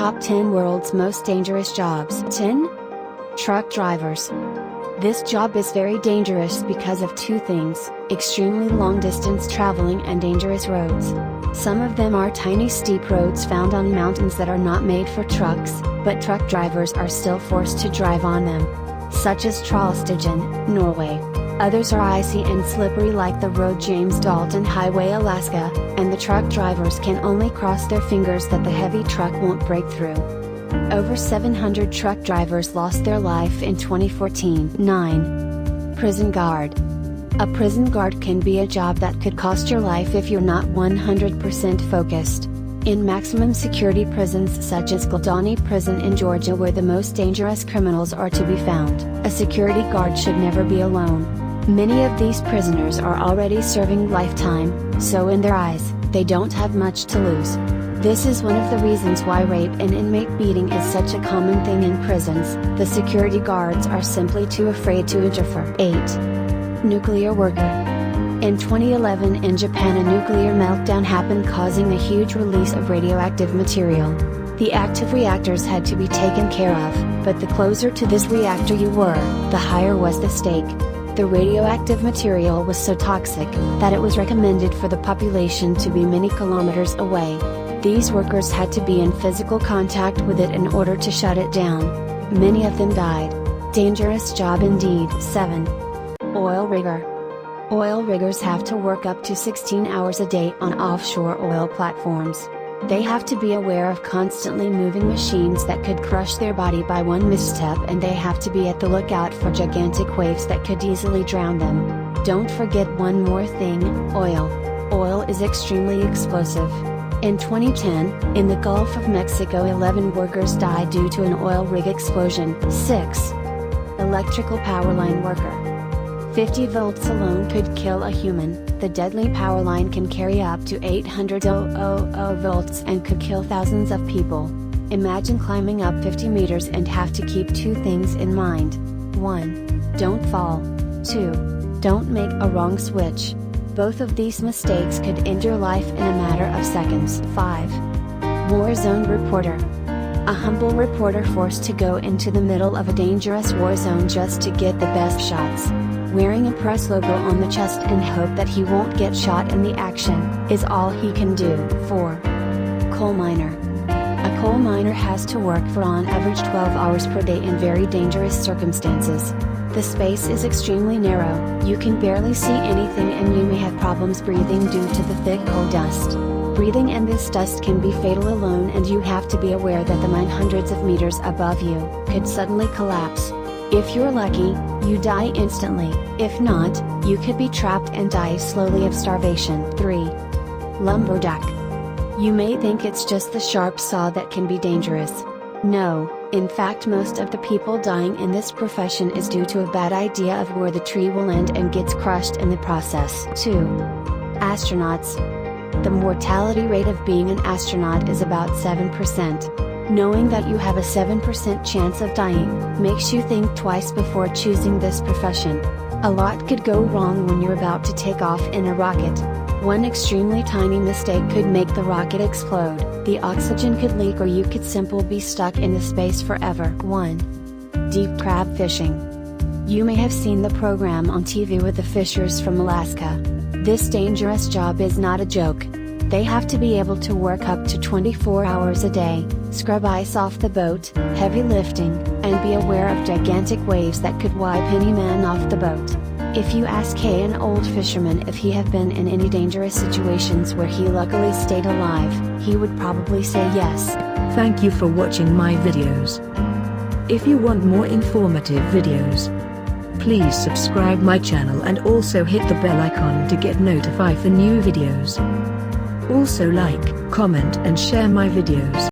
Top 10 World's Most Dangerous Jobs. 10. Truck drivers. This job is very dangerous because of two things: extremely long distance traveling and dangerous roads. Some of them are tiny steep roads found on mountains that are not made for trucks, but truck drivers are still forced to drive on them. Such as Trollstigen, Norway. Others are icy and slippery like the road James Dalton Highway, Alaska, and the truck drivers can only cross their fingers that the heavy truck won't break through. Over 700 truck drivers lost their life in 2014. 9. Prison guard. A prison guard can be a job that could cost your life if you're not 100% focused. In maximum security prisons such as Gladani Prison in Georgia, where the most dangerous criminals are to be found, a security guard should never be alone. Many of these prisoners are already serving lifetime, so in their eyes, they don't have much to lose. This is one of the reasons why rape and inmate beating is such a common thing in prisons. The security guards are simply too afraid to interfere. 8. Nuclear worker. In 2011 in Japan, a nuclear meltdown happened, causing a huge release of radioactive material. The active reactors had to be taken care of, but the closer to this reactor you were, the higher was the stake. The radioactive material was so toxic that it was recommended for the population to be many kilometers away. These workers had to be in physical contact with it in order to shut it down. Many of them died. Dangerous job indeed. 7. Oil rigger. Oil riggers have to work up to 16 hours a day on offshore oil platforms. They have to be aware of constantly moving machines that could crush their body by one misstep, and they have to be at the lookout for gigantic waves that could easily drown them. Don't forget one more thing: oil. Oil is extremely explosive. In 2010, in the Gulf of Mexico, 11 workers died due to an oil rig explosion. 6. Electrical power line worker. 50 volts alone could kill a human. The deadly power line can carry up to 800 volts and could kill thousands of people. Imagine climbing up 50 meters and have to keep two things in mind. 1. Don't fall. 2. Don't make a wrong switch. Both of these mistakes could end your life in a matter of seconds. 5. War zone reporter. A humble reporter forced to go into the middle of a dangerous war zone just to get the best shots. Wearing a press logo on the chest and hope that he won't get shot in the action, is all he can do. 4. Coal miner. A coal miner has to work for on average 12 hours per day in very dangerous circumstances. The space is extremely narrow, you can barely see anything, and you may have problems breathing due to the thick coal dust. Breathing in this dust can be fatal alone, and you have to be aware that the mine hundreds of meters above you could suddenly collapse. If you're lucky, you die instantly. If not, you could be trapped and die slowly of starvation. 3. Lumberjack. You may think it's just the sharp saw that can be dangerous. No, in fact most of the people dying in this profession is due to a bad idea of where the tree will end and gets crushed in the process. 2. Astronauts. The mortality rate of being an astronaut is about 7%. Knowing that you have a 7% chance of dying, makes you think twice before choosing this profession. A lot could go wrong when you're about to take off in a rocket. One extremely tiny mistake could make the rocket explode, the oxygen could leak, or you could simply be stuck in the space forever. 1. Deep crab fishing. You may have seen the program on TV with the fishers from Alaska. This dangerous job is not a joke. They have to be able to work up to 24 hours a day, scrub ice off the boat, heavy lifting, and be aware of gigantic waves that could wipe any man off the boat. If you ask an old fisherman if he have been in any dangerous situations where he luckily stayed alive, he would probably say yes. Thank you for watching my videos. If you want more informative videos, please subscribe my channel and also hit the bell icon to get notified for new videos. Also like, comment and share my videos.